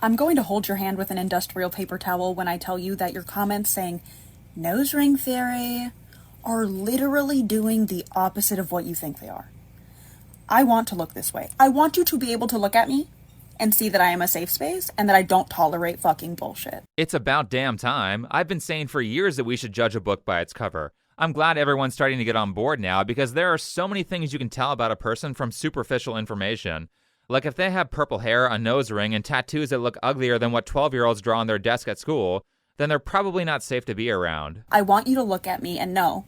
I'm going to hold your hand with an industrial paper towel when I tell you that your comments saying nose ring theory are literally doing the opposite of what you think they are. I want to look this way. I want you to be able to look at me and see that I am a safe space and that I don't tolerate fucking bullshit. It's about damn time. I've been saying for years that we should judge a book by its cover. I'm glad everyone's starting to get on board now because there are so many things you can tell about a person from superficial information. Like if they have purple hair, a nose ring, and tattoos that look uglier than what 12-year-olds draw on their desk at school, then they're probably not safe to be around. I want you to look at me and know,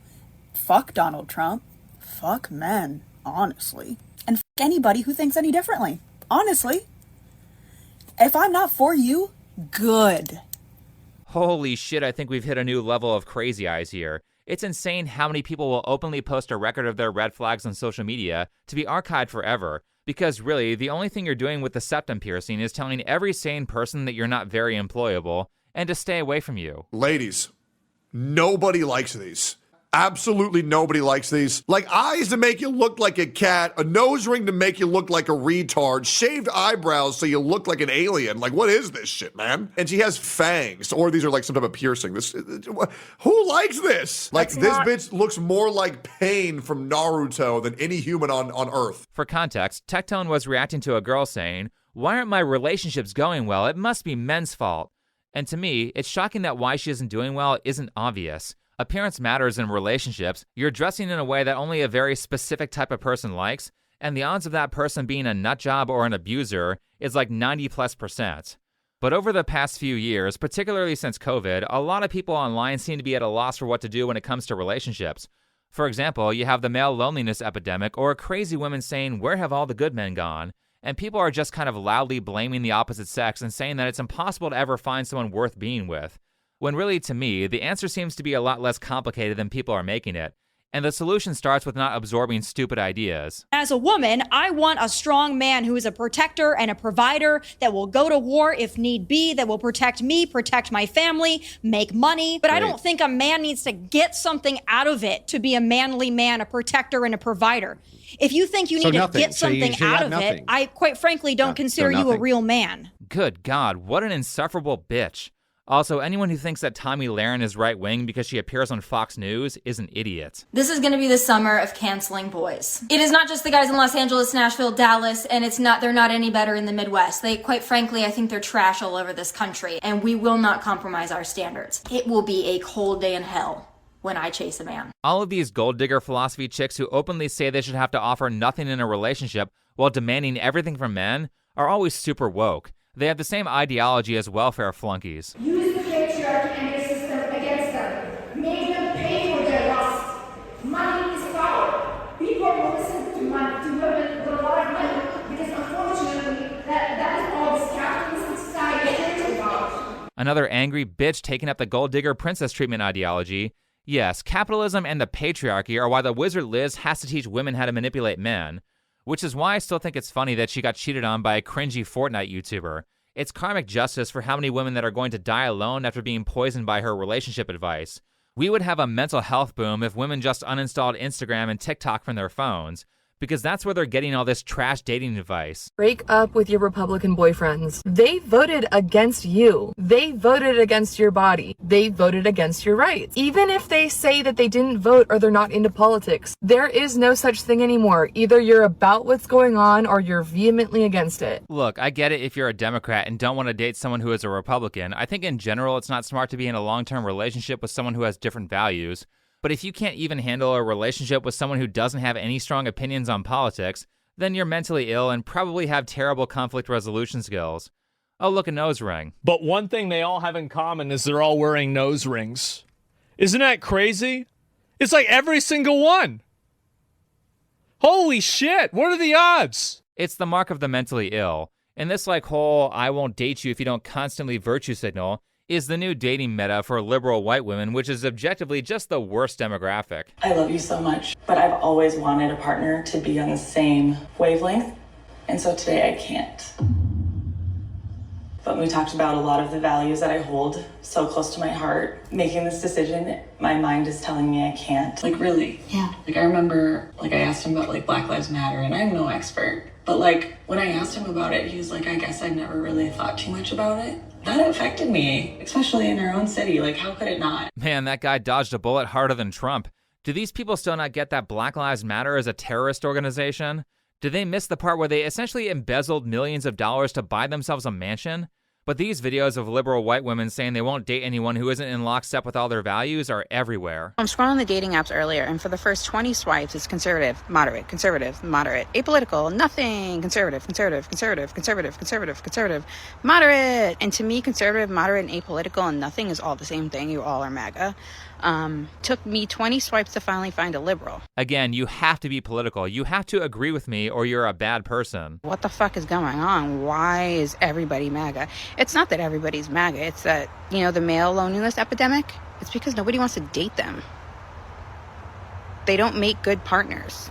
fuck Donald Trump, fuck men, honestly, and fuck anybody who thinks any differently, honestly. If I'm not for you, good. Holy shit, I think we've hit a new level of crazy eyes here. It's insane how many people will openly post a record of their red flags on social media to be archived forever. Because really, the only thing you're doing with the septum piercing is telling every sane person that you're not very employable and to stay away from you. Ladies, nobody likes these. Absolutely nobody likes these. Like eyes to make you look like a cat, a nose ring to make you look like a retard, shaved eyebrows so you look like an alien. Like, what is this shit, man? And she has fangs, or these are like some type of piercing. Who likes this? Like, this bitch looks more like Pain from Naruto than any human on Earth. For context, Tectone was reacting to a girl saying, "Why aren't my relationships going well? It must be men's fault." And to me, it's shocking that why she isn't doing well isn't obvious. Appearance matters in relationships. You're dressing in a way that only a very specific type of person likes, and the odds of that person being a nutjob or an abuser is like 90+%. But over the past few years, particularly since COVID, a lot of people online seem to be at a loss for what to do when it comes to relationships. For example, you have the male loneliness epidemic or crazy women saying, "Where have all the good men gone?" And people are just kind of loudly blaming the opposite sex and saying that it's impossible to ever find someone worth being with. When really, to me, the answer seems to be a lot less complicated than people are making it. And the solution starts with not absorbing stupid ideas. As a woman, I want a strong man who is a protector and a provider that will go to war if need be, that will protect me, protect my family, make money. But I don't think a man needs to get something out of it to be a manly man, a protector and a provider. If you think you need to get something out of it, I quite frankly don't consider you a real man. Good God, what an insufferable bitch. Also, anyone who thinks that Tomi Lahren is right-wing because she appears on Fox News is an idiot. This is going to be the summer of canceling boys. It is not just the guys in Los Angeles, Nashville, Dallas, and they're not any better in the Midwest. Quite frankly, I think they're trash all over this country, and we will not compromise our standards. It will be a cold day in hell when I chase a man. All of these gold digger philosophy chicks who openly say they should have to offer nothing in a relationship while demanding everything from men are always super woke. They have the same ideology as welfare flunkies. Use the patriarchy and your system against them. Make them pay for their lust. Money is power. People will listen to women with a lot of money because unfortunately that is all this capitalistic society cares about. Another angry bitch taking up the gold digger princess treatment ideology. Yes, capitalism and the patriarchy are why the wizard Liz has to teach women how to manipulate men. Which is why I still think it's funny that she got cheated on by a cringy Fortnite YouTuber. It's karmic justice for how many women that are going to die alone after being poisoned by her relationship advice. We would have a mental health boom if women just uninstalled Instagram and TikTok from their phones, because that's where they're getting all this trash dating advice. Break up with your Republican boyfriends. They voted against you. They voted against your body. They voted against your rights. Even if they say that they didn't vote or they're not into politics, there is no such thing anymore. Either you're about what's going on or you're vehemently against it. Look, I get it if you're a Democrat and don't want to date someone who is a Republican. I think in general it's not smart to be in a long-term relationship with someone who has different values. But if you can't even handle a relationship with someone who doesn't have any strong opinions on politics, then you're mentally ill and probably have terrible conflict resolution skills. Oh, look, a nose ring. But one thing they all have in common is they're all wearing nose rings. Isn't that crazy? It's like every single one. Holy shit, what are the odds? It's the mark of the mentally ill. And this whole "I won't date you if you don't constantly virtue signal" is the new dating meta for liberal white women, which is objectively just the worst demographic. I love you so much, but I've always wanted a partner to be on the same wavelength, and so today I can't. But we talked about a lot of the values that I hold so close to my heart. Making this decision, my mind is telling me I can't. Really? Yeah. I remember, I asked him about, Black Lives Matter, and I'm no expert. But like, when I asked him about it, he was like, I guess I never really thought too much about it. That affected me, especially in our own city. Like, how could it not? Man, that guy dodged a bullet harder than Trump. Do these people still not get that Black Lives Matter is a terrorist organization? Did they miss the part where they essentially embezzled millions of dollars to buy themselves a mansion? But these videos of liberal white women saying they won't date anyone who isn't in lockstep with all their values are everywhere. I'm scrolling the dating apps earlier, and for the first 20 swipes, it's conservative, moderate, apolitical, nothing, conservative, moderate. And to me, conservative, moderate, and apolitical and nothing is all the same thing. You all are MAGA. Took me 20 swipes to finally find a liberal. Again, you have to be political. You have to agree with me or you're a bad person. What the fuck is going on? Why is everybody MAGA? It's not that everybody's MAGA. It's that, the male loneliness epidemic. It's because nobody wants to date them. They don't make good partners.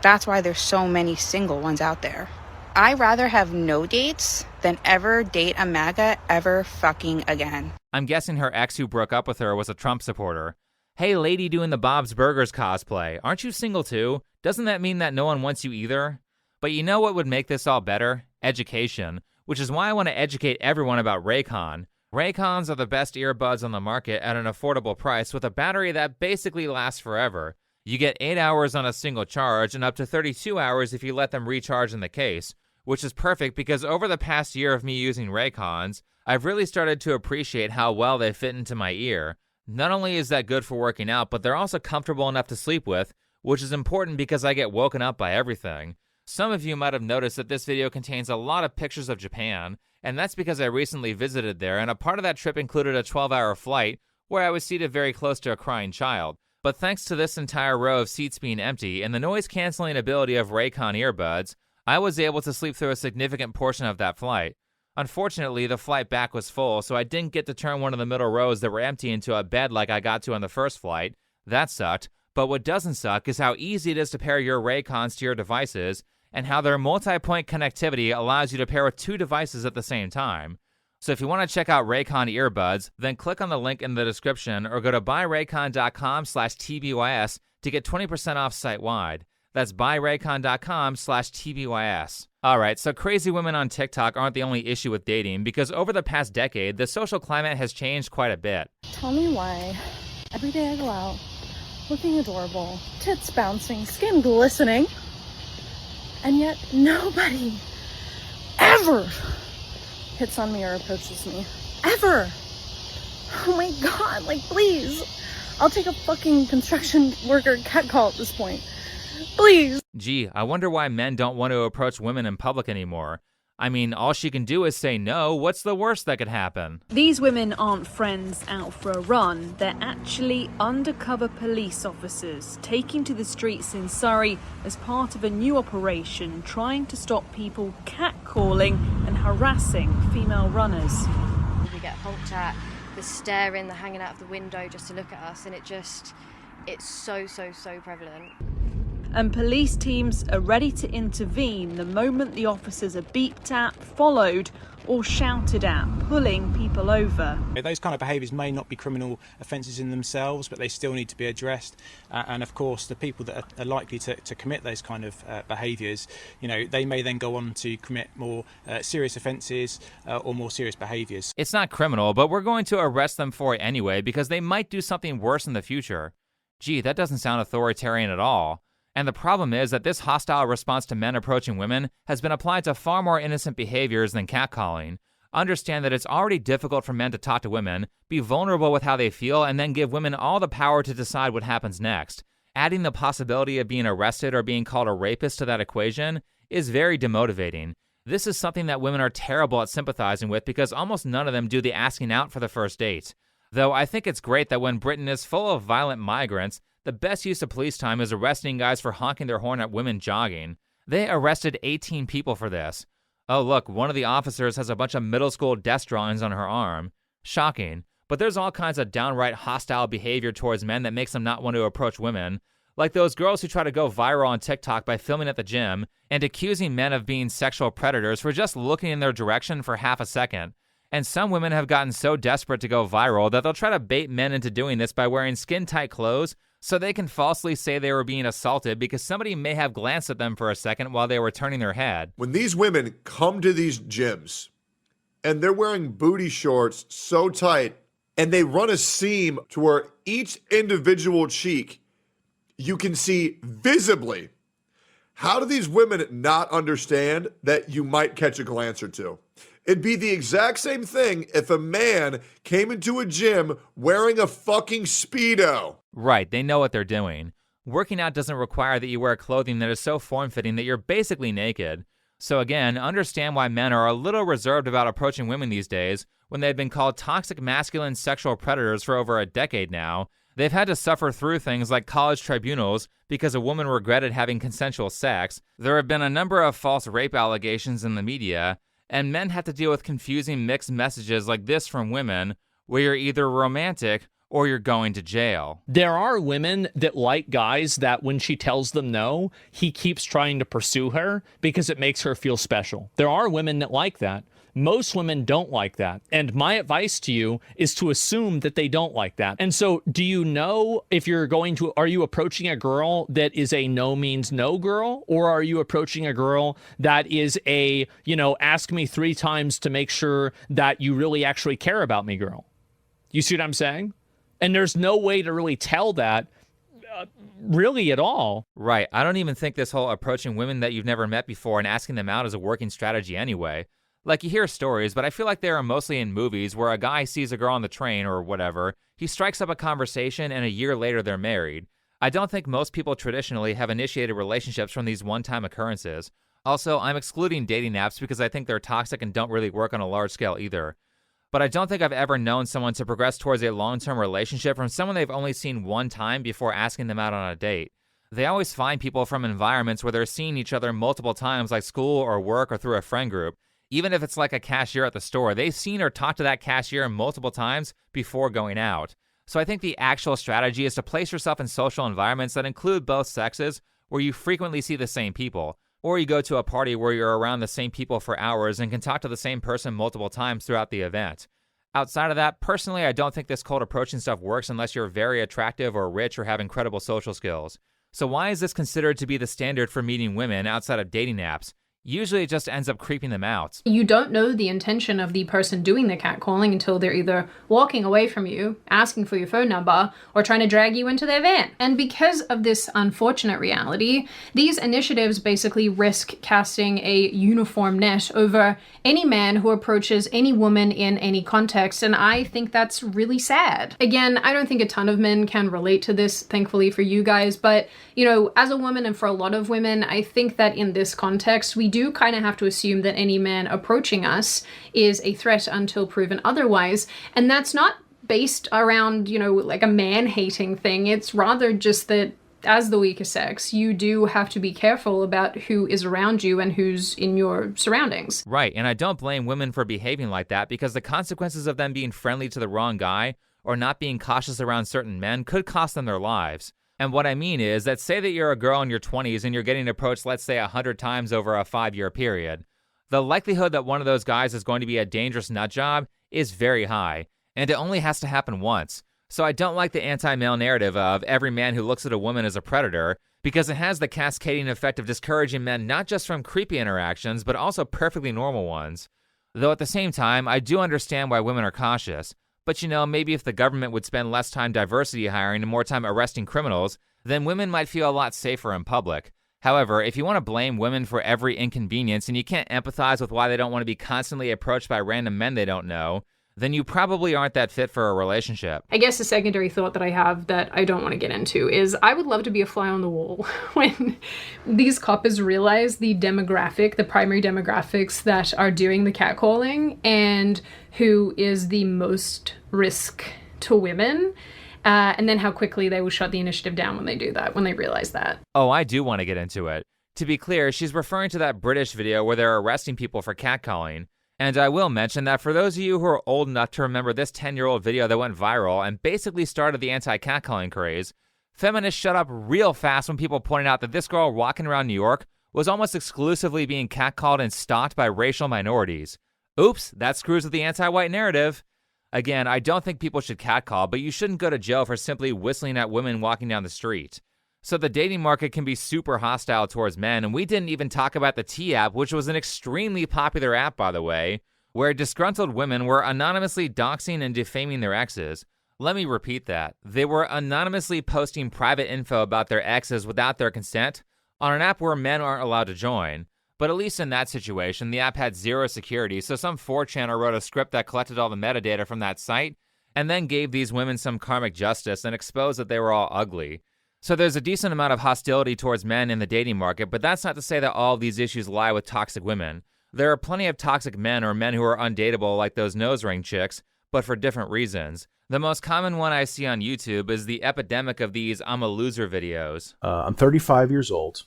That's why there's so many single ones out there. I'd rather have no dates than ever date a MAGA ever fucking again. I'm guessing her ex who broke up with her was a Trump supporter. Hey, lady doing the Bob's Burgers cosplay, aren't you single too? Doesn't that mean that no one wants you either? But you know what would make this all better? Education, which is why I want to educate everyone about Raycon. Raycons are the best earbuds on the market at an affordable price with a battery that basically lasts forever. You get 8 hours on a single charge and up to 32 hours if you let them recharge in the case, which is perfect because over the past year of me using Raycons, I've really started to appreciate how well they fit into my ear. Not only is that good for working out, but they're also comfortable enough to sleep with, which is important because I get woken up by everything. Some of you might have noticed that this video contains a lot of pictures of Japan, and that's because I recently visited there, and a part of that trip included a 12-hour flight where I was seated very close to a crying child. But thanks to this entire row of seats being empty and the noise-canceling ability of Raycon earbuds, I was able to sleep through a significant portion of that flight. Unfortunately, the flight back was full, so I didn't get to turn one of the middle rows that were empty into a bed like I got to on the first flight. That sucked. But what doesn't suck is how easy it is to pair your Raycons to your devices, and how their multi-point connectivity allows you to pair with 2 devices at the same time. So if you want to check out Raycon earbuds, then click on the link in the description or go to buyraycon.com/TBYS to get 20% off site-wide. That's buyraycon.com/TBYS. Alright, so crazy women on TikTok aren't the only issue with dating, because over the past decade, the social climate has changed quite a bit. Tell me why every day I go out looking adorable, tits bouncing, skin glistening, and yet nobody ever hits on me or approaches me. Ever. Oh my god, please. I'll take a fucking construction worker catcall at this point. Please. Gee, I wonder why men don't want to approach women in public anymore. I mean, all she can do is say no. What's the worst that could happen? These women aren't friends out for a run. They're actually undercover police officers taking to the streets in Surrey as part of a new operation trying to stop people catcalling and harassing female runners. We get honked at, the staring, the hanging out of the window just to look at us, and it's so prevalent. And police teams are ready to intervene the moment the officers are beeped at, followed or shouted at, pulling people over. Those kind of behaviours may not be criminal offences in themselves, but they still need to be addressed. And of course, the people that are likely to commit those kind of behaviours, they may then go on to commit more serious offences or more serious behaviours. It's not criminal, but we're going to arrest them for it anyway because they might do something worse in the future. Gee, that doesn't sound authoritarian at all. And the problem is that this hostile response to men approaching women has been applied to far more innocent behaviors than catcalling. Understand that it's already difficult for men to talk to women, be vulnerable with how they feel, and then give women all the power to decide what happens next. Adding the possibility of being arrested or being called a rapist to that equation is very demotivating. This is something that women are terrible at sympathizing with because almost none of them do the asking out for the first date. Though I think it's great that when Britain is full of violent migrants, the best use of police time is arresting guys for honking their horn at women jogging. They arrested 18 people for this. Oh look, one of the officers has a bunch of middle school desk drawings on her arm. Shocking. But there's all kinds of downright hostile behavior towards men that makes them not want to approach women. Like those girls who try to go viral on TikTok by filming at the gym and accusing men of being sexual predators for just looking in their direction for half a second. And some women have gotten so desperate to go viral that they'll try to bait men into doing this by wearing skin-tight clothes, so they can falsely say they were being assaulted because somebody may have glanced at them for a second while they were turning their head. When these women come to these gyms and they're wearing booty shorts so tight and they run a seam to where each individual cheek you can see visibly, how do these women not understand that you might catch a glance or two? It'd be the exact same thing if a man came into a gym wearing a fucking Speedo. Right, they know what they're doing. Working out doesn't require that you wear clothing that is so form-fitting that you're basically naked. So again, understand why men are a little reserved about approaching women these days when they've been called toxic masculine sexual predators for over a decade now. They've had to suffer through things like college tribunals because a woman regretted having consensual sex. There have been a number of false rape allegations in the media, and men have to deal with confusing mixed messages like this from women, where you're either romantic or you're going to jail. There are women that like guys that when she tells them no, he keeps trying to pursue her because it makes her feel special. There are women that like that. Most women don't like that. And my advice to you is to assume that they don't like that. And so do you know if are you approaching a girl that is a no means no girl? Or are you approaching a girl that is a, ask me 3 times to make sure that you really actually care about me girl? You see what I'm saying? And there's no way to really tell that really at all. Right. I don't even think this whole approaching women that you've never met before and asking them out is a working strategy anyway. Like, you hear stories, but I feel like they are mostly in movies where a guy sees a girl on the train or whatever, he strikes up a conversation, and a year later they're married. I don't think most people traditionally have initiated relationships from these one-time occurrences. Also, I'm excluding dating apps because I think they're toxic and don't really work on a large scale either. But I don't think I've ever known someone to progress towards a long-term relationship from someone they've only seen one time before asking them out on a date. They always find people from environments where they're seeing each other multiple times, like school or work or through a friend group. Even if it's like a cashier at the store, they've seen or talked to that cashier multiple times before going out. So I think the actual strategy is to place yourself in social environments that include both sexes, where you frequently see the same people. Or you go to a party where you're around the same people for hours and can talk to the same person multiple times throughout the event. Outside of that, personally, I don't think this cold approaching stuff works unless you're very attractive or rich or have incredible social skills. So why is this considered to be the standard for meeting women outside of dating apps? Usually it just ends up creeping them out. You don't know the intention of the person doing the catcalling until they're either walking away from you, asking for your phone number, or trying to drag you into their van. And because of this unfortunate reality, these initiatives basically risk casting a uniform net over any man who approaches any woman in any context, and I think that's really sad. Again, I don't think a ton of men can relate to this, thankfully for you guys, but, as a woman and for a lot of women, I think that in this context, we do kind of have to assume that any man approaching us is a threat until proven otherwise. And that's not based around, like a man-hating thing. It's rather just that as the weaker sex, you do have to be careful about who is around you and who's in your surroundings. Right, and I don't blame women for behaving like that because the consequences of them being friendly to the wrong guy or not being cautious around certain men could cost them their lives. And what I mean is that say that you're a girl in your 20s and you're getting approached, let's say 100 times over a 5-year period. The likelihood that one of those guys is going to be a dangerous nut job is very high, and it only has to happen once. So I don't like the anti-male narrative of every man who looks at a woman as a predator, because it has the cascading effect of discouraging men not just from creepy interactions, but also perfectly normal ones. Though at the same time, I do understand why women are cautious. But maybe if the government would spend less time diversity hiring and more time arresting criminals, then women might feel a lot safer in public. However, if you want to blame women for every inconvenience and you can't empathize with why they don't want to be constantly approached by random men they don't know, then you probably aren't that fit for a relationship. I guess a secondary thought that I have that I don't want to get into is I would love to be a fly on the wall when these coppers realize the primary demographics that are doing the catcalling and who is the most risk to women. And then how quickly they will shut the initiative down when they do that, when they realize that. Oh, I do want to get into it. To be clear, she's referring to that British video where they're arresting people for catcalling. And I will mention that for those of you who are old enough to remember this 10-year-old video that went viral and basically started the anti-catcalling craze, feminists shut up real fast when people pointed out that this girl walking around New York was almost exclusively being catcalled and stalked by racial minorities. Oops, that screws with the anti-white narrative. Again, I don't think people should catcall, but you shouldn't go to jail for simply whistling at women walking down the street. So the dating market can be super hostile towards men, and we didn't even talk about the T app, which was an extremely popular app, by the way, where disgruntled women were anonymously doxing and defaming their exes. Let me repeat that. They were anonymously posting private info about their exes without their consent on an app where men aren't allowed to join. But at least in that situation, the app had zero security, so some 4chaner wrote a script that collected all the metadata from that site and then gave these women some karmic justice and exposed that they were all ugly. So there's a decent amount of hostility towards men in the dating market, but that's not to say that all of these issues lie with toxic women. There are plenty of toxic men or men who are undateable like those nose ring chicks, but for different reasons. The most common one I see on YouTube is the epidemic of these I'm a loser videos. I'm 35 years old,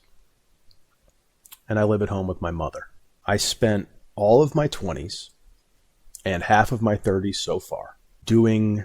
and I live at home with my mother. I spent all of my 20s and half of my 30s so far doing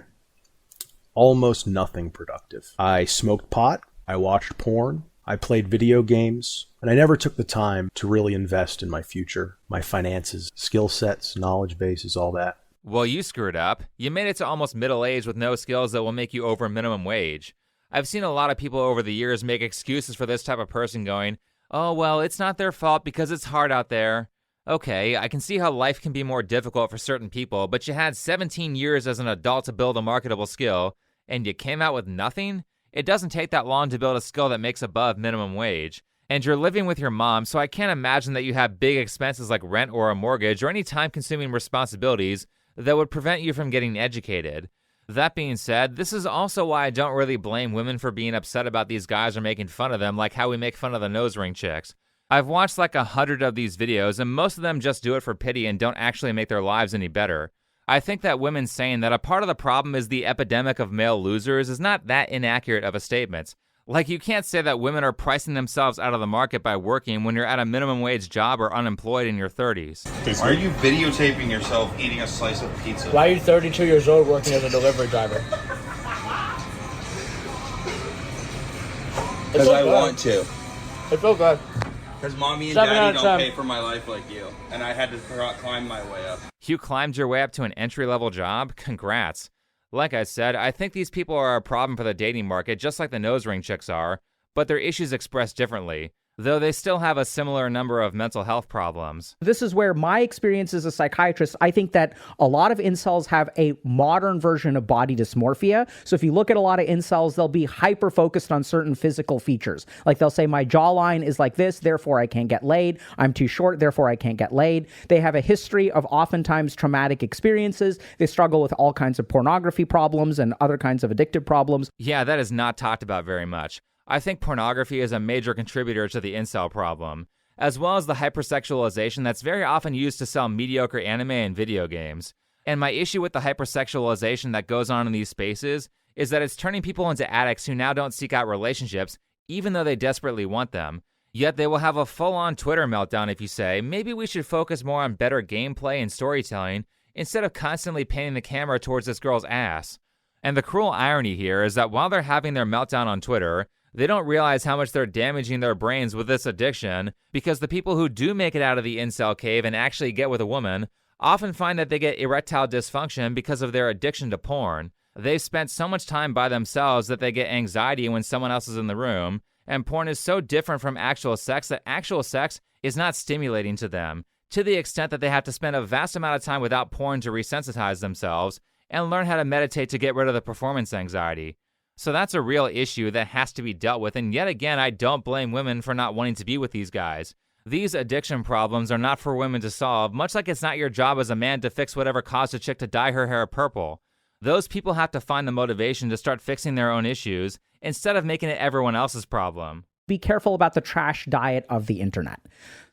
almost nothing productive. I smoked pot, I watched porn, I played video games, and I never took the time to really invest in my future, my finances, skill sets, knowledge bases, all that. Well, you screwed up. You made it to almost middle age with no skills that will make you over minimum wage. I've seen a lot of people over the years make excuses for this type of person going, oh, well, it's not their fault because it's hard out there. Okay, I can see how life can be more difficult for certain people, but you had 17 years as an adult to build a marketable skill, and you came out with nothing? It doesn't take that long to build a skill that makes above minimum wage. And you're living with your mom, so I can't imagine that you have big expenses like rent or a mortgage or any time-consuming responsibilities that would prevent you from getting educated. That being said, this is also why I don't really blame women for being upset about these guys or making fun of them like how we make fun of the nose ring chicks. I've watched like 100 of these videos, and most of them just do it for pity and don't actually make their lives any better. I think that women saying that a part of the problem is the epidemic of male losers is not that inaccurate of a statement. Like, you can't say that women are pricing themselves out of the market by working when you're at a minimum wage job or unemployed in your 30s. Why are you videotaping yourself eating a slice of pizza? Why are you 32 years old working as a delivery driver? Because I want to. I feel good. Because mommy and 7 out daddy of don't 10. pay for my life like you. And I had to climb my way up. You climbed your way up to an entry-level job? Congrats. Like I said, I think these people are a problem for the dating market, just like the nose ring chicks are, but their issues expressed differently, though they still have a similar number of mental health problems. This is where my experience as a psychiatrist, I think that a lot of incels have a modern version of body dysmorphia. So if you look at a lot of incels, they'll be hyper-focused on certain physical features. Like they'll say, my jawline is like this, therefore I can't get laid. I'm too short, therefore I can't get laid. They have a history of oftentimes traumatic experiences. They struggle with all kinds of pornography problems and other kinds of addictive problems. Yeah, that is not talked about very much. I think pornography is a major contributor to the incel problem, as well as the hypersexualization that's very often used to sell mediocre anime and video games. And my issue with the hypersexualization that goes on in these spaces is that it's turning people into addicts who now don't seek out relationships, even though they desperately want them. Yet they will have a full-on Twitter meltdown if you say, maybe we should focus more on better gameplay and storytelling instead of constantly painting the camera towards this girl's ass. And the cruel irony here is that while they're having their meltdown on Twitter, they don't realize how much they're damaging their brains with this addiction, because the people who do make it out of the incel cave and actually get with a woman often find that they get erectile dysfunction because of their addiction to porn. They've spent so much time by themselves that they get anxiety when someone else is in the room, and porn is so different from actual sex that actual sex is not stimulating to them, to the extent that they have to spend a vast amount of time without porn to resensitize themselves and learn how to meditate to get rid of the performance anxiety. So that's a real issue that has to be dealt with, and yet again, I don't blame women for not wanting to be with these guys. These addiction problems are not for women to solve, much like it's not your job as a man to fix whatever caused a chick to dye her hair purple. Those people have to find the motivation to start fixing their own issues instead of making it everyone else's problem. Be careful about the trash diet of the internet.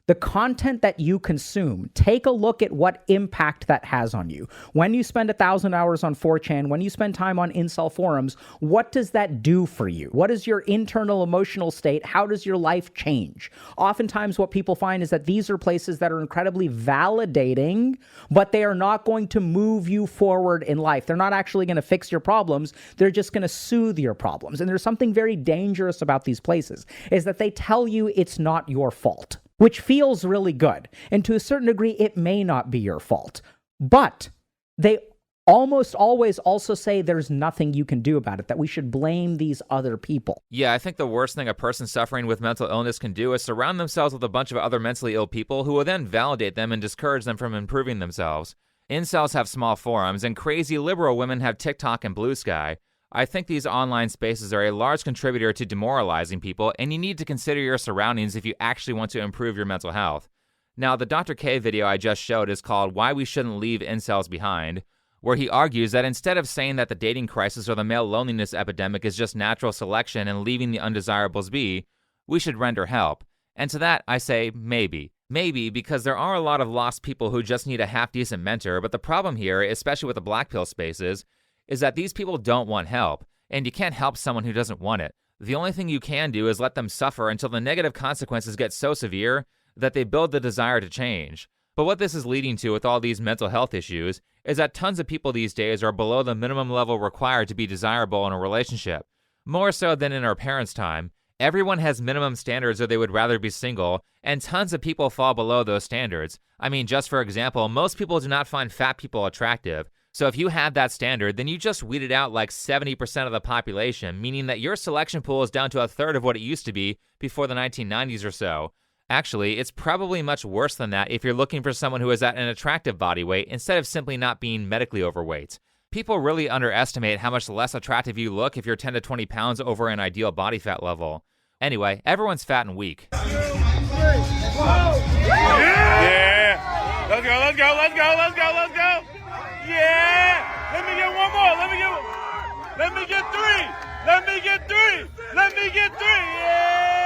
The content that you consume, take a look at what impact that has on you. When you spend 1,000 hours on 4chan, when you spend time on incel forums, what does that do for you? What is your internal emotional state? How does your life change? Oftentimes what people find is that these are places that are incredibly validating, but they are not going to move you forward in life. They're not actually going to fix your problems. They're just going to soothe your problems. And there's something very dangerous about these places, is that they tell you it's not your fault, which feels really good. And to a certain degree, it may not be your fault. But they almost always also say there's nothing you can do about it, that we should blame these other people. Yeah, I think the worst thing a person suffering with mental illness can do is surround themselves with a bunch of other mentally ill people who will then validate them and discourage them from improving themselves. Incels have small forums, and crazy liberal women have TikTok and Blue Sky. I think these online spaces are a large contributor to demoralizing people, and you need to consider your surroundings if you actually want to improve your mental health. Now, the Dr. K video I just showed is called Why We Shouldn't Leave Incels Behind, where he argues that instead of saying that the dating crisis or the male loneliness epidemic is just natural selection and leaving the undesirables be, we should render help. And to that, I say maybe. Maybe, because there are a lot of lost people who just need a half-decent mentor, but the problem here, especially with the black pill spaces, is that these people don't want help, and you can't help someone who doesn't want it. The only thing you can do is let them suffer until the negative consequences get so severe that they build the desire to change. But what this is leading to with all these mental health issues is that tons of people these days are below the minimum level required to be desirable in a relationship. More so than in our parents' time, everyone has minimum standards or they would rather be single, and tons of people fall below those standards. I mean, just for example, most people do not find fat people attractive. So if you had that standard, then you just weeded out like 70% of the population, meaning that your selection pool is down to a third of what it used to be before the 1990s or so. Actually, it's probably much worse than that if you're looking for someone who is at an attractive body weight instead of simply not being medically overweight. People really underestimate how much less attractive you look if you're 10 to 20 pounds over an ideal body fat level. Anyway, everyone's fat and weak. Yeah! Let's go, let's go, let's go, let's go, let's go! Yeah! Let me get one more, let me get three! Let me get three! Let me get three! Yeah!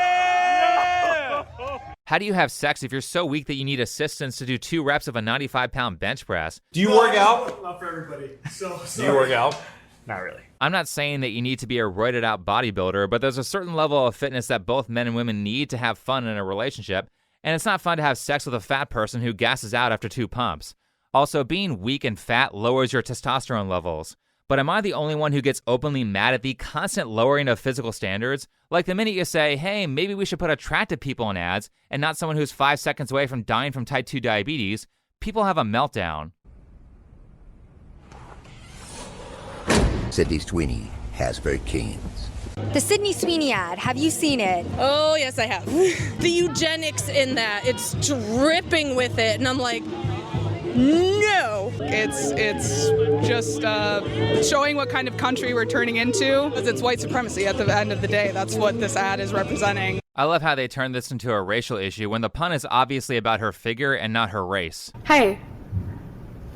How do you have sex if you're so weak that you need assistance to do 2 reps of a 95-pound bench press? Do you work out? Not for everybody. So do you work out? Not really. I'm not saying that you need to be a roided out bodybuilder, but there's a certain level of fitness that both men and women need to have fun in a relationship, and it's not fun to have sex with a fat person who gasses out after 2 pumps. Also, being weak and fat lowers your testosterone levels. But am I the only one who gets openly mad at the constant lowering of physical standards? Like the minute you say, hey, maybe we should put attractive people in ads and not someone who's 5 seconds away from dying from type 2 diabetes, people have a meltdown. Sydney Sweeney has very canes. The Sydney Sweeney ad, have you seen it? Oh, yes, I have. The eugenics in that, it's dripping with it, and I'm like, no. It's just showing what kind of country we're turning into. It's white supremacy at the end of the day. That's what this ad is representing. I love how they turned this into a racial issue when the pun is obviously about her figure and not her race. Hey,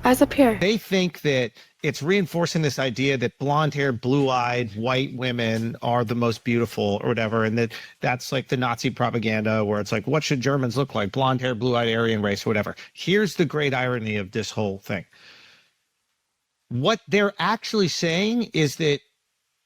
eyes up here. They think that it's reinforcing this idea that blonde-haired, blue-eyed, white women are the most beautiful or whatever, and that's like the Nazi propaganda where it's like, what should Germans look like? Blonde-haired, blue-eyed, Aryan race, or whatever. Here's the great irony of this whole thing. What they're actually saying is that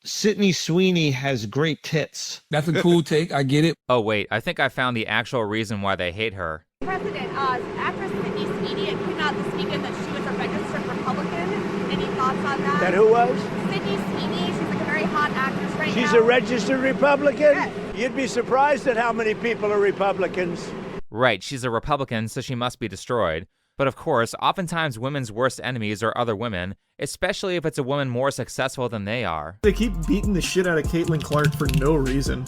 Sydney Sweeney has great tits. That's a cool take. I get it. Oh, wait. I think I found the actual reason why they hate her. President, actress Sydney Sweeney had came out this weekend that she was a registered Republican. Any thoughts on that? That who was? Sydney Sweeney. She's like a very hot actress right now. She's a registered Republican? Yes. You'd be surprised at how many people are Republicans. Right, she's a Republican, so she must be destroyed. But of course, oftentimes women's worst enemies are other women, especially if it's a woman more successful than they are. They keep beating the shit out of Caitlin Clark for no reason.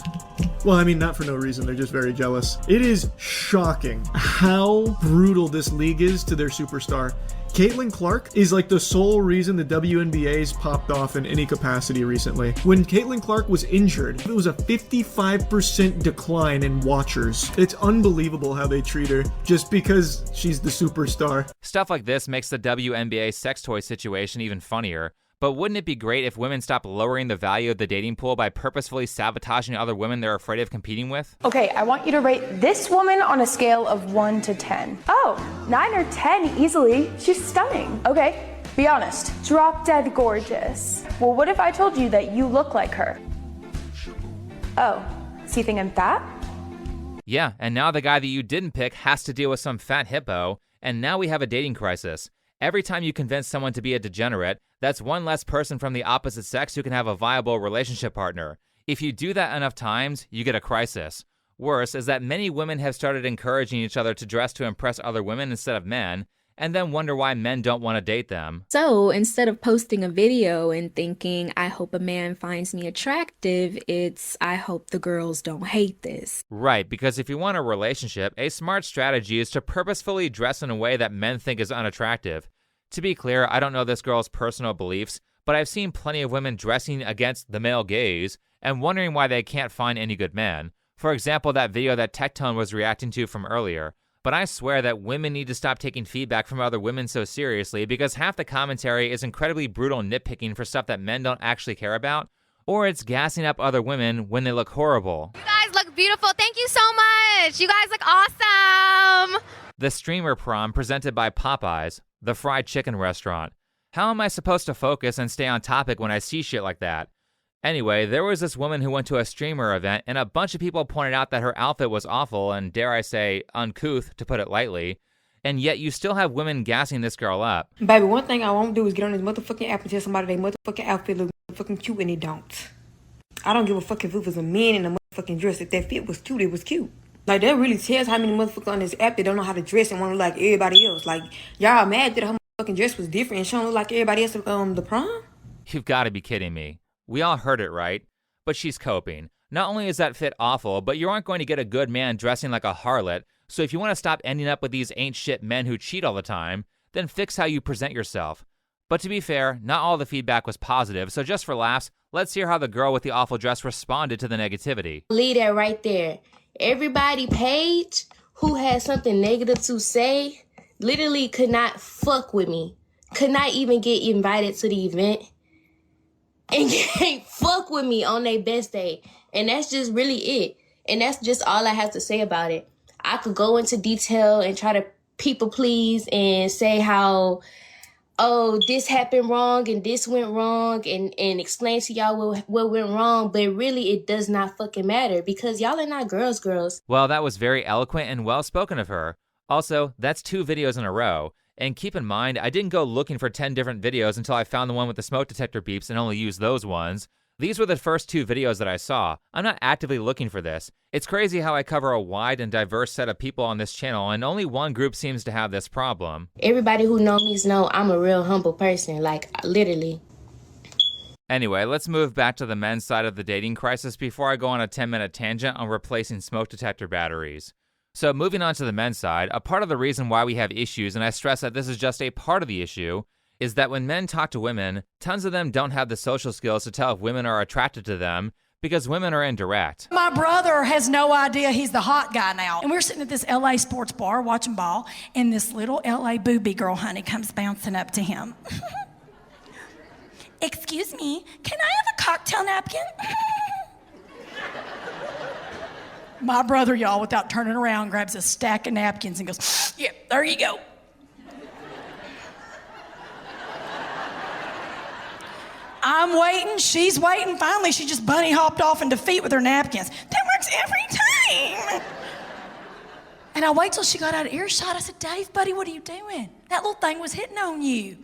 Well, I mean, not for no reason, they're just very jealous. It is shocking how brutal this league is to their superstar. Caitlin Clark is like the sole reason the WNBA's popped off in any capacity recently. When Caitlin Clark was injured, it was a 55% decline in watchers. It's unbelievable how they treat her just because she's the superstar. Stuff like this makes the WNBA sex toy situation even funnier. But wouldn't it be great if women stopped lowering the value of the dating pool by purposefully sabotaging other women they're afraid of competing with? Okay, I want you to rate this woman on a scale of 1 to 10. Oh, 9 or 10 easily. She's stunning. Okay, be honest. Drop dead gorgeous. Well, what if I told you that you look like her? Oh, so you think I'm fat? Yeah, and now the guy that you didn't pick has to deal with some fat hippo, and now we have a dating crisis. Every time you convince someone to be a degenerate, that's one less person from the opposite sex who can have a viable relationship partner. If you do that enough times, you get a crisis. Worse is that many women have started encouraging each other to dress to impress other women instead of men, and then wonder why men don't want to date them. So instead of posting a video and thinking, I hope a man finds me attractive, it's, I hope the girls don't hate this. Right, because if you want a relationship, a smart strategy is to purposefully dress in a way that men think is unattractive. To be clear, I don't know this girl's personal beliefs, but I've seen plenty of women dressing against the male gaze and wondering why they can't find any good men. For example, that video that Tectone was reacting to from earlier. But I swear that women need to stop taking feedback from other women so seriously, because half the commentary is incredibly brutal nitpicking for stuff that men don't actually care about, or it's gassing up other women when they look horrible. You guys look beautiful. Thank you so much. You guys look awesome. The streamer prom presented by Popeyes, the fried chicken restaurant. How am I supposed to focus and stay on topic when I see shit like that? Anyway, there was this woman who went to a streamer event, and a bunch of people pointed out that her outfit was awful and, dare I say, uncouth, to put it lightly. And yet you still have women gassing this girl up. Baby, one thing I won't do is get on this motherfucking app and tell somebody their motherfucking outfit looks motherfucking cute and it don't. I don't give a fuck if it was a man in a motherfucking dress. If that fit was cute, it was cute. Like, that really tells how many motherfuckers on this app that don't know how to dress and want to look like everybody else. Like, y'all mad that her motherfucking dress was different and she don't look like everybody else at the prom? You've got to be kidding me. We all heard it, right? But she's coping. Not only is that fit awful, but you aren't going to get a good man dressing like a harlot, so if you want to stop ending up with these ain't shit men who cheat all the time, then fix how you present yourself. But to be fair, not all the feedback was positive, so just for laughs, let's hear how the girl with the awful dress responded to the negativity. Leave that right there. Everybody page who had something negative to say literally could not fuck with me, could not even get invited to the event, and can't fuck with me on their best day. And that's just really it. And that's just all I have to say about it. I could go into detail and try to people please and say how, oh, this happened wrong and this went wrong and explain to y'all what went wrong. But really, it does not fucking matter because y'all are not girls. Well, that was very eloquent and well spoken of her. Also, that's 2 videos in a row. And keep in mind, I didn't go looking for 10 different videos until I found the one with the smoke detector beeps and only used those ones. These were the first 2 videos that I saw. I'm not actively looking for this. It's crazy how I cover a wide and diverse set of people on this channel, and only one group seems to have this problem. Everybody who knows me know I'm a real humble person, like literally. Anyway, let's move back to the men's side of the dating crisis before I go on a 10-minute tangent on replacing smoke detector batteries. So moving on to the men's side, a part of the reason why we have issues, and I stress that this is just a part of the issue, is that when men talk to women, tons of them don't have the social skills to tell if women are attracted to them because women are indirect. My brother has no idea he's the hot guy now. And we're sitting at this LA sports bar watching ball, and this little LA booby girl, honey, comes bouncing up to him. Excuse me, can I have a cocktail napkin? My brother, y'all, without turning around, grabs a stack of napkins and goes, yeah, there you go. I'm waiting, she's waiting. Finally, she just bunny hopped off in defeat with her napkins. That works every time. And I wait till she got out of earshot. I said, Dave, buddy, what are you doing? That little thing was hitting on you.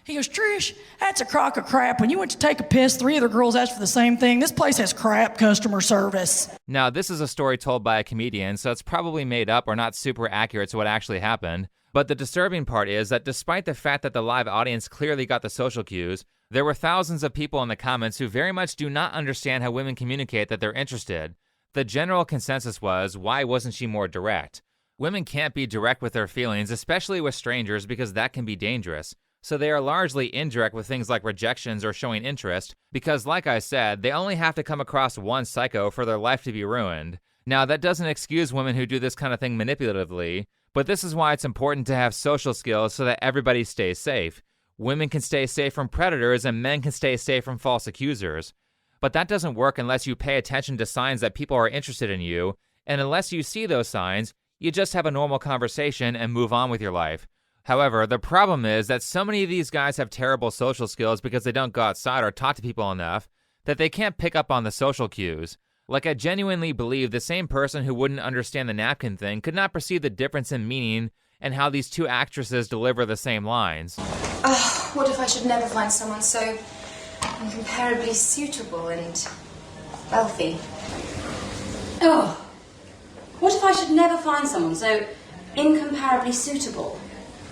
He goes, Trish, that's a crock of crap. When you went to take a piss, 3 other girls asked for the same thing. This place has crap customer service. Now, this is a story told by a comedian, so it's probably made up or not super accurate to what actually happened. But the disturbing part is that despite the fact that the live audience clearly got the social cues, there were thousands of people in the comments who very much do not understand how women communicate that they're interested. The general consensus was, why wasn't she more direct? Women can't be direct with their feelings, especially with strangers, because that can be dangerous. So they are largely indirect with things like rejections or showing interest, because like I said, they only have to come across one psycho for their life to be ruined. Now, that doesn't excuse women who do this kind of thing manipulatively, but this is why it's important to have social skills so that everybody stays safe. Women can stay safe from predators and men can stay safe from false accusers. But that doesn't work unless you pay attention to signs that people are interested in you, and unless you see those signs, you just have a normal conversation and move on with your life. However, the problem is that so many of these guys have terrible social skills because they don't go outside or talk to people enough that they can't pick up on the social cues. Like, I genuinely believe the same person who wouldn't understand the napkin thing could not perceive the difference in meaning and how these 2 actresses deliver the same lines. Oh, what if I should never find someone so incomparably suitable and wealthy? Oh, what if I should never find someone so incomparably suitable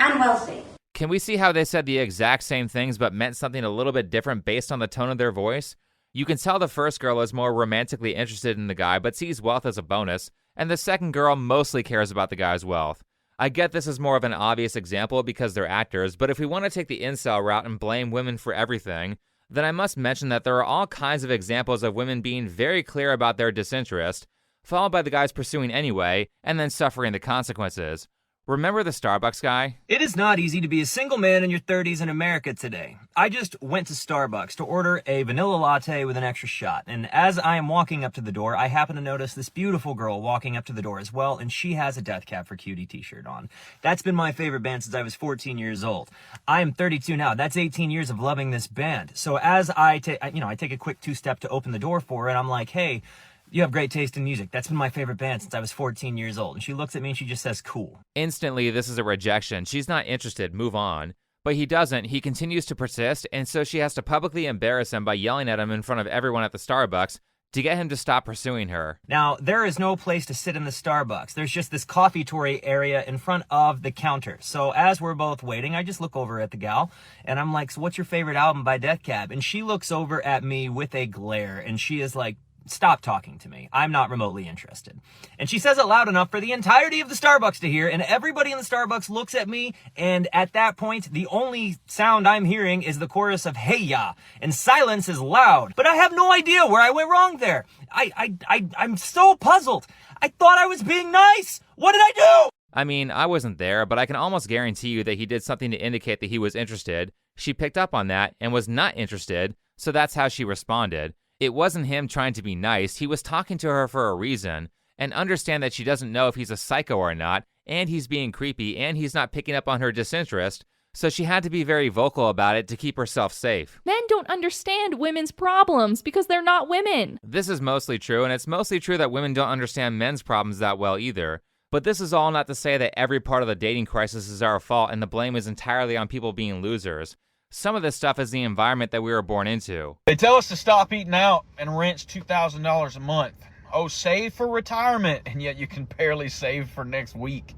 and wealthy. Can we see how they said the exact same things but meant something a little bit different based on the tone of their voice? You can tell the first girl is more romantically interested in the guy but sees wealth as a bonus, and the second girl mostly cares about the guy's wealth. I get this is more of an obvious example because they're actors, but if we want to take the incel route and blame women for everything, then I must mention that there are all kinds of examples of women being very clear about their disinterest, followed by the guys pursuing anyway, and then suffering the consequences. Remember the Starbucks guy? It is not easy to be a single man in your 30s in America today. I just went to Starbucks to order a vanilla latte with an extra shot, and as I am walking up to the door, I happen to notice this beautiful girl walking up to the door as well, and she has a Death Cab for Cutie t-shirt on. That's been my favorite band since I was 14 years old. I am 32 now. That's 18 years of loving this band. So as I take a quick two-step to open the door for her, and I'm like, hey, you have great taste in music. That's been my favorite band since I was 14 years old. And she looks at me and she just says, cool. Instantly, this is a rejection. She's not interested. Move on. But he doesn't. He continues to persist, and so she has to publicly embarrass him by yelling at him in front of everyone at the Starbucks to get him to stop pursuing her. Now, there is no place to sit in the Starbucks. There's just this coffeetory area in front of the counter. So as we're both waiting, I just look over at the gal, and I'm like, so what's your favorite album by Death Cab? And she looks over at me with a glare, and she is like, stop talking to me. I'm not remotely interested. And she says it loud enough for the entirety of the Starbucks to hear, and everybody in the Starbucks looks at me, and at that point, the only sound I'm hearing is the chorus of "Hey Ya," and silence is loud. But I have no idea where I went wrong there. I'm so puzzled. I thought I was being nice. What did I do? I mean, I wasn't there, but I can almost guarantee you that he did something to indicate that he was interested. She picked up on that and was not interested, so that's how she responded. It wasn't him trying to be nice. He was talking to her for a reason, and understand that she doesn't know if he's a psycho or not, and he's being creepy, and he's not picking up on her disinterest, so she had to be very vocal about it to keep herself safe. Men don't understand women's problems because they're not women. This is mostly true, and it's mostly true that women don't understand men's problems that well either. But this is all not to say that every part of the dating crisis is our fault and the blame is entirely on people being losers. Some of this stuff is the environment that we were born into. They tell us to stop eating out and rent $2,000 a month. Oh, save for retirement, and yet you can barely save for next week.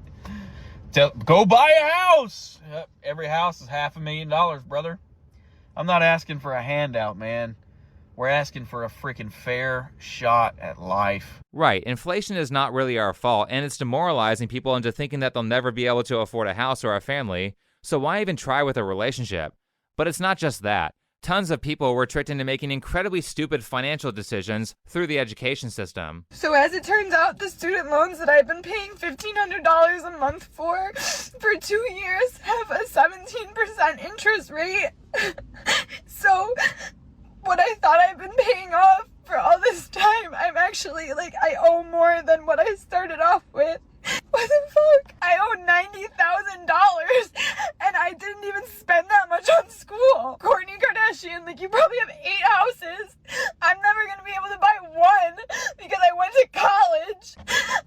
Go buy a house. Yep, every house is $500,000, brother. I'm not asking for a handout, man. We're asking for a freaking fair shot at life. Right, inflation is not really our fault, and it's demoralizing people into thinking that they'll never be able to afford a house or a family, so why even try with a relationship? But it's not just that. Tons of people were tricked into making incredibly stupid financial decisions through the education system. So as it turns out, the student loans that I've been paying $1,500 a month for 2 years have a 17% interest rate. So what I thought I've been paying off for all this time, I'm actually, I owe more than what I started off with. What the fuck? I owe $90,000 and I didn't even spend that much on school. Kourtney Kardashian, you probably have 8 houses. I'm never gonna be able to buy one because I went to college.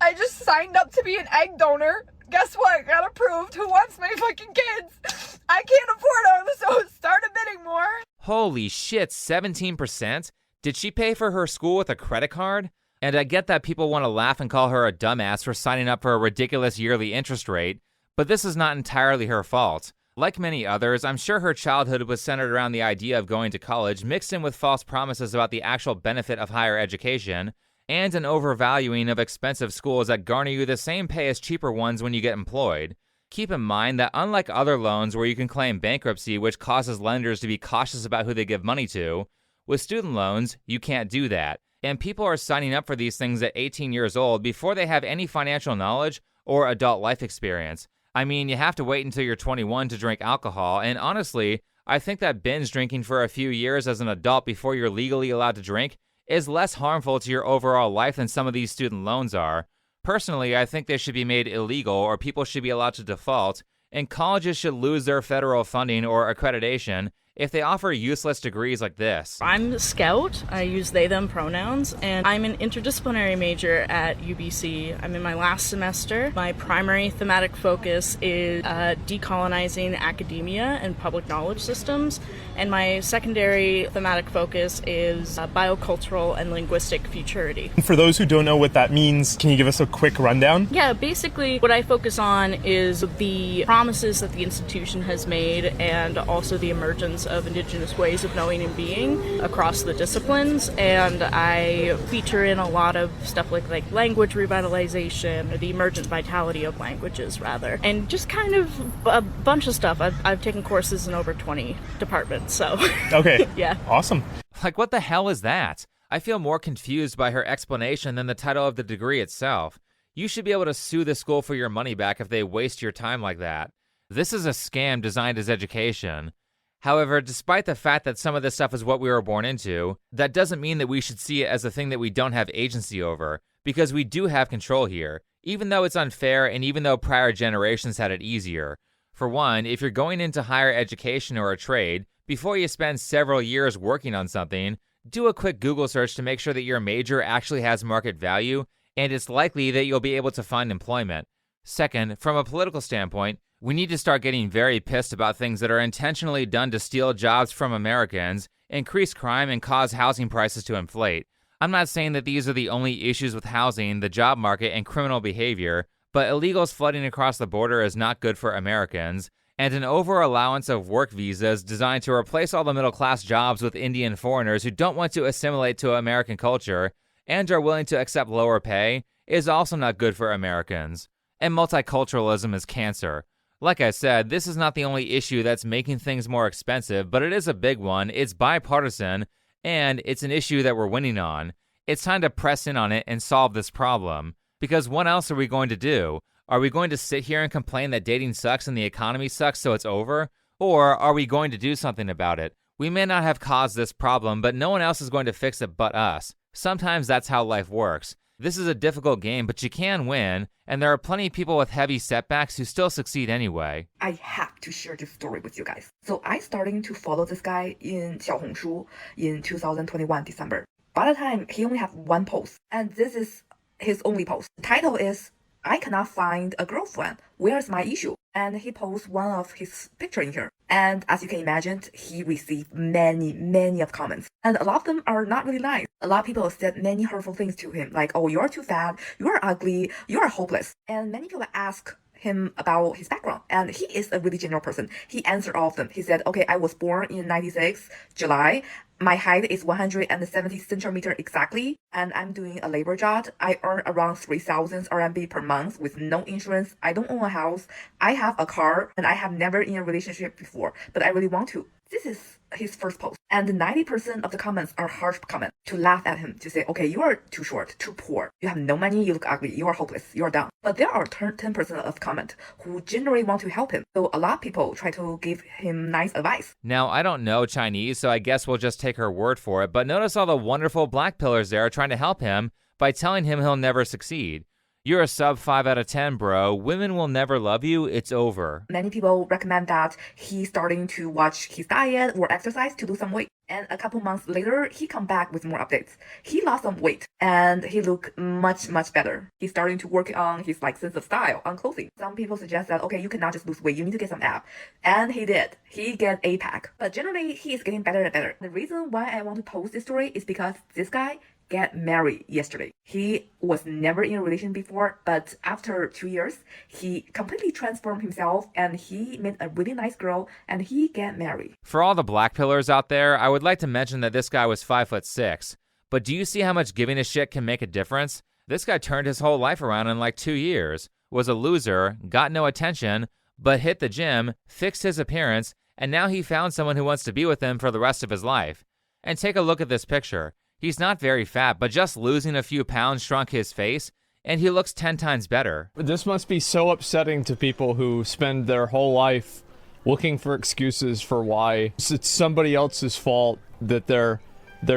I just signed up to be an egg donor. Guess what? Got approved. Who wants my fucking kids? I can't afford them, so start a bidding more. Holy shit, 17%? Did she pay for her school with a credit card? And I get that people want to laugh and call her a dumbass for signing up for a ridiculous yearly interest rate, but this is not entirely her fault. Like many others, I'm sure her childhood was centered around the idea of going to college, mixed in with false promises about the actual benefit of higher education, and an overvaluing of expensive schools that garner you the same pay as cheaper ones when you get employed. Keep in mind that unlike other loans where you can claim bankruptcy, which causes lenders to be cautious about who they give money to, with student loans, you can't do that. And people are signing up for these things at 18 years old before they have any financial knowledge or adult life experience. I mean, you have to wait until you're 21 to drink alcohol, and honestly, I think that binge drinking for a few years as an adult before you're legally allowed to drink is less harmful to your overall life than some of these student loans are. Personally, I think they should be made illegal or people should be allowed to default, and colleges should lose their federal funding or accreditation, if they offer useless degrees like this. I'm Scout. I use they, them pronouns, and I'm an interdisciplinary major at UBC. I'm in my last semester. My primary thematic focus is decolonizing academia and public knowledge systems, and my secondary thematic focus is biocultural and linguistic futurity. For those who don't know what that means, can you give us a quick rundown? Yeah, basically what I focus on is the promises that the institution has made and also the emergence of indigenous ways of knowing and being across the disciplines. And I feature in a lot of stuff like language revitalization, or the emergent vitality of languages rather, and just kind of a bunch of stuff. I've taken courses in over 20 departments, so. Okay. Yeah. Awesome. Like, what the hell is that? I feel more confused by her explanation than the title of the degree itself. You should be able to sue the school for your money back if they waste your time like that. This is a scam designed as education. However, despite the fact that some of this stuff is what we were born into, that doesn't mean that we should see it as a thing that we don't have agency over, because we do have control here, even though it's unfair and even though prior generations had it easier. For one, if you're going into higher education or a trade, before you spend several years working on something, do a quick Google search to make sure that your major actually has market value and it's likely that you'll be able to find employment. Second, from a political standpoint, we need to start getting very pissed about things that are intentionally done to steal jobs from Americans, increase crime, and cause housing prices to inflate. I'm not saying that these are the only issues with housing, the job market, and criminal behavior, but illegals flooding across the border is not good for Americans, and an over-allowance of work visas designed to replace all the middle-class jobs with Indian foreigners who don't want to assimilate to American culture and are willing to accept lower pay is also not good for Americans. And multiculturalism is cancer. Like I said, this is not the only issue that's making things more expensive, but it is a big one, it's bipartisan, and it's an issue that we're winning on. It's time to press in on it and solve this problem. Because what else are we going to do? Are we going to sit here and complain that dating sucks and the economy sucks so it's over? Or are we going to do something about it? We may not have caused this problem, but no one else is going to fix it but us. Sometimes that's how life works. This is a difficult game, but you can win, and there are plenty of people with heavy setbacks who still succeed anyway. I have to share this story with you guys. So I started to follow this guy in Xiaohongshu in 2021 December. By the time, he only have one post, and this is his only post. The title is, I cannot find a girlfriend. Where's my issue? And he posts one of his picture in here. And as you can imagine, he received many of comments. And a lot of them are not really nice. A lot of people said many hurtful things to him, like, oh, you're too fat, you're ugly, you're hopeless. And many people ask him about his background, and he is a really general person. He answered all of them. He said, okay, I was born in 96 July. My height is 170 centimeters exactly, and I'm doing a labor job. I earn around 3,000 RMB per month with no insurance. I don't own a house. I have a car, and I have never in a relationship before, but I really want to. This is his first post. And 90% of the comments are harsh comments to laugh at him, to say, okay, you are too short, too poor, you have no money, you look ugly, you are hopeless, you are dumb. But there are 10% of comment who genuinely want to help him. So a lot of people try to give him nice advice. Now, I don't know Chinese, so I guess we'll just take her word for it, but notice all the wonderful black pillars there trying to help him by telling him he'll never succeed. You're a sub 5 out of 10, bro. Women will never love you. It's over. Many people recommend that he's starting to watch his diet or exercise to lose some weight. And a couple months later, he come back with more updates. He lost some weight and he look much better. He's starting to work on his sense of style on clothing. Some people suggest that, okay, you cannot just lose weight, you need to get some abs. And he did. He get a pack. But generally, he is getting better and better. The reason why I want to post this story is because this guy get married yesterday. He was never in a relation before, but after 2 years, he completely transformed himself and he met a really nice girl and he get married. For all the black pillars out there, I would like to mention that this guy was 5'6". But do you see how much giving a shit can make a difference? This guy turned his whole life around in 2 years, was a loser, got no attention, but hit the gym, fixed his appearance, and now he found someone who wants to be with him for the rest of his life. And take a look at this picture. He's not very fat, but just losing a few pounds shrunk his face, and he looks 10 times better. This must be so upsetting to people who spend their whole life looking for excuses for why it's somebody else's fault that they're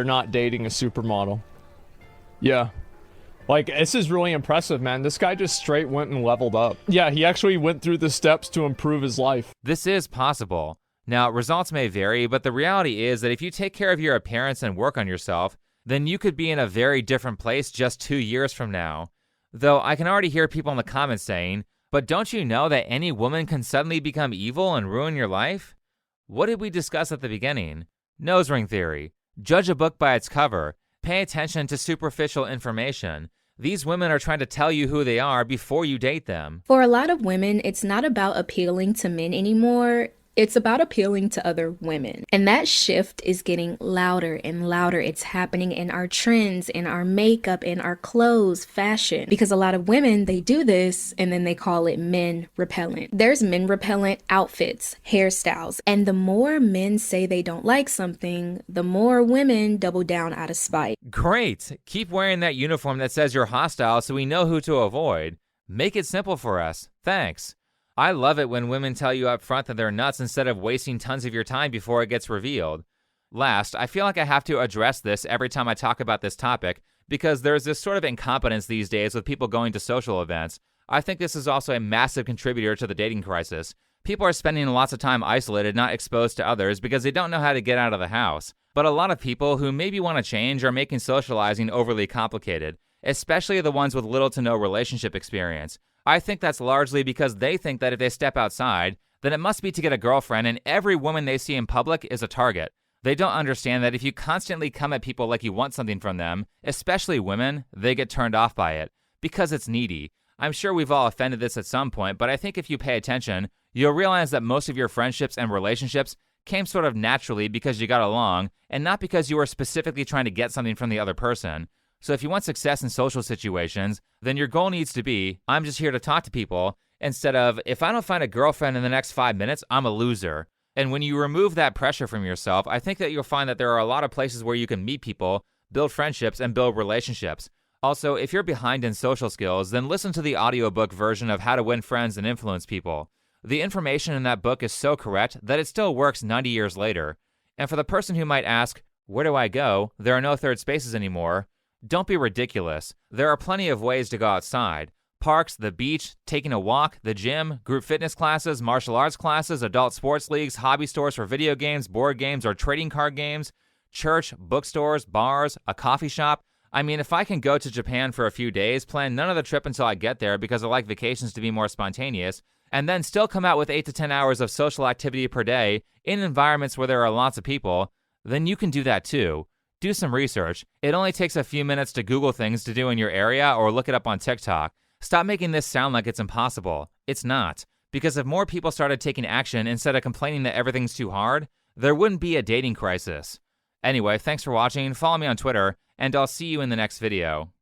not dating a supermodel. Yeah. This is really impressive, man. This guy just straight went and leveled up. Yeah, he actually went through the steps to improve his life. This is possible. Now, results may vary, but the reality is that if you take care of your appearance and work on yourself, then you could be in a very different place just 2 years from now. Though I can already hear people in the comments saying, but don't you know that any woman can suddenly become evil and ruin your life? What did we discuss at the beginning? Nose ring theory. Judge a book by its cover. Pay attention to superficial information. These women are trying to tell you who they are before you date them. For a lot of women, it's not about appealing to men anymore. It's about appealing to other women. And that shift is getting louder and louder. It's happening in our trends, in our makeup, in our clothes, fashion. Because a lot of women, they do this and then they call it men repellent. There's men repellent outfits, hairstyles. And the more men say they don't like something, the more women double down out of spite. Great! Keep wearing that uniform that says you're hostile so we know who to avoid. Make it simple for us. Thanks. I love it when women tell you up front that they're nuts instead of wasting tons of your time before it gets revealed. Last, I feel like I have to address this every time I talk about this topic because there's this sort of incompetence these days with people going to social events. I think this is also a massive contributor to the dating crisis. People are spending lots of time isolated, not exposed to others because they don't know how to get out of the house. But a lot of people who maybe want to change are making socializing overly complicated, especially the ones with little to no relationship experience. I think that's largely because they think that if they step outside, then it must be to get a girlfriend and every woman they see in public is a target. They don't understand that if you constantly come at people like you want something from them, especially women, they get turned off by it because it's needy. I'm sure we've all offended this at some point, but I think if you pay attention, you'll realize that most of your friendships and relationships came sort of naturally because you got along and not because you were specifically trying to get something from the other person. So if you want success in social situations, then your goal needs to be, I'm just here to talk to people, instead of, if I don't find a girlfriend in the next 5 minutes, I'm a loser. And when you remove that pressure from yourself, I think that you'll find that there are a lot of places where you can meet people, build friendships, and build relationships. Also, if you're behind in social skills, then listen to the audiobook version of How to Win Friends and Influence People. The information in that book is so correct that it still works 90 years later. And for the person who might ask, where do I go? There are no third spaces anymore. Don't be ridiculous. There are plenty of ways to go outside. Parks, the beach, taking a walk, the gym, group fitness classes, martial arts classes, adult sports leagues, hobby stores for video games, board games, or trading card games, church, bookstores, bars, a coffee shop. I mean, if I can go to Japan for a few days, plan none of the trip until I get there because I like vacations to be more spontaneous, and then still come out with 8 to 10 hours of social activity per day in environments where there are lots of people, then you can do that too. Do some research. It only takes a few minutes to Google things to do in your area or look it up on TikTok. Stop making this sound like it's impossible. It's not. Because if more people started taking action instead of complaining that everything's too hard, there wouldn't be a dating crisis. Anyway, thanks for watching, follow me on Twitter, and I'll see you in the next video.